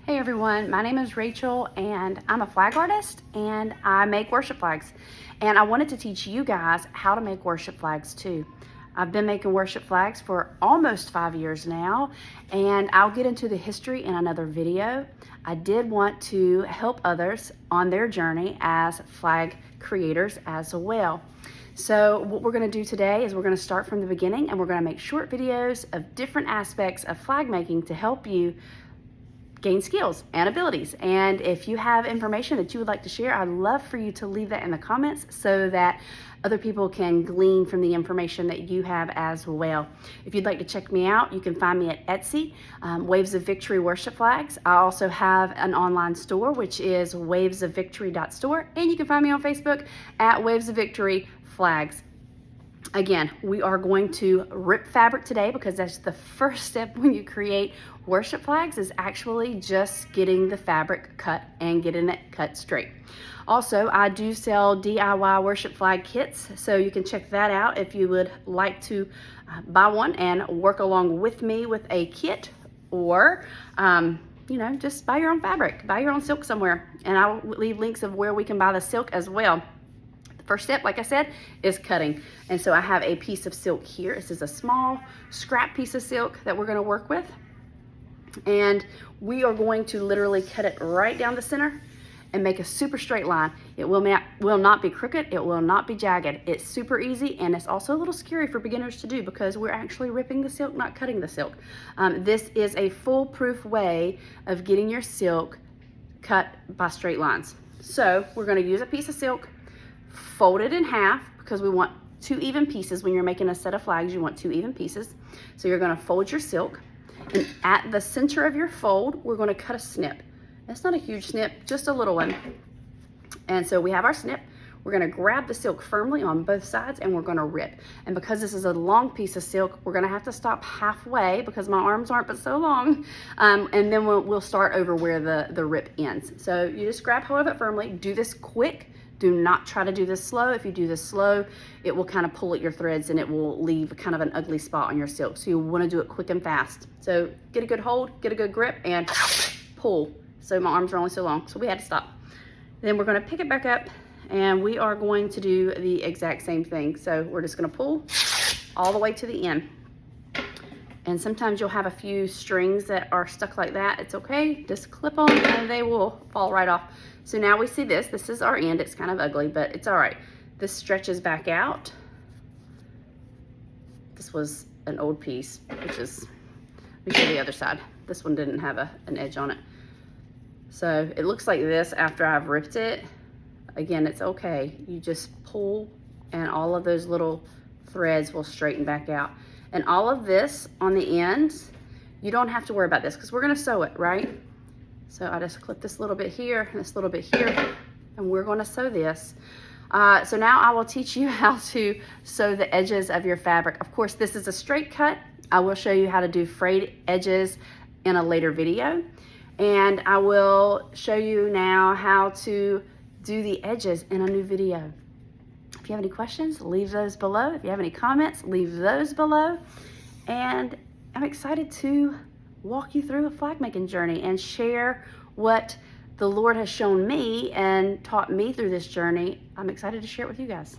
Hey everyone, my name is Rachel and I'm a flag artist and I make worship flags. And I wanted to teach you guys how to make worship flags too. I've been making worship flags for almost 5 years now, and I'll get into the history in another video. I did want to help others on their journey as flag creators as well. So what we're going to do today is we're going to start from the beginning and we're going to make short videos of different aspects of flag making to help you gain skills and abilities. And if you have information that you would like to share, I'd love for you to leave that in the comments so that other people can glean from the information that you have as well. If you'd like to check me out, you can find me at Etsy, Waves of Victory Worship Flags. I also have an online store, which is wavesofvictory.store, and you can find me on Facebook at Waves of Victory Flags. Again, we are going to rip fabric today because that's the first step when you create worship flags, is actually just getting the fabric cut and getting it cut straight. Also, I do sell DIY worship flag kits, so you can check that out if you would like to buy one and work along with me with a kit, or just buy your own fabric, buy your own silk somewhere, and I'll leave links of where we can buy the silk as well. First step, like I said, is cutting. And so I have a piece of silk here. This is a small scrap piece of silk that we're going to work with. And we are going to literally cut it right down the center and make a super straight line. It will not be crooked. It will not be jagged. It's super easy, and it's also a little scary for beginners to do because we're actually ripping the silk, not cutting the silk. This is a foolproof way of getting your silk cut by straight lines. So we're going to use a piece of silk, fold it in half because we want 2 even pieces. When you're making a set of flags, you want 2 even pieces. So you're going to fold your silk, and at the center of your fold, we're going to cut a snip. It's not a huge snip, just a little one. And so we have our snip. We're going to grab the silk firmly on both sides and we're going to rip. And because this is a long piece of silk, we're going to have to stop halfway because my arms aren't but so long. And then we'll start over where the rip ends. So you just grab hold of it firmly. Do this quick. Do not try to do this slow. If you do this slow, it will kind of pull at your threads and it will leave kind of an ugly spot on your silk. So you want to do it quick and fast. So get a good hold, get a good grip, and pull. So my arms are only so long, so we had to stop. Then we're going to pick it back up and we are going to do the exact same thing. So we're just going to pull all the way to the end. And sometimes you'll have a few strings that are stuck like that. It's okay, just clip them and they will fall right off. So now we see this is our end. It's kind of ugly, but it's all right. This stretches back out. This was an old piece, which is, let me show the other side. This one didn't have an edge on it. So it looks like this after I've ripped it. Again, it's okay. You just pull and all of those little threads will straighten back out. And all of this on the ends, you don't have to worry about this because we're gonna sew it, right? So I just clip this little bit here, and this little bit here, and we're gonna sew this. So now I will teach you how to sew the edges of your fabric. Of course, this is a straight cut. I will show you how to do frayed edges in a later video. And I will show you now how to do the edges in a new video. If you have any questions, leave those below. If you have any comments, leave those below. And I'm excited to walk you through a flag making journey and share what the Lord has shown me and taught me through this journey. I'm excited to share it with you guys.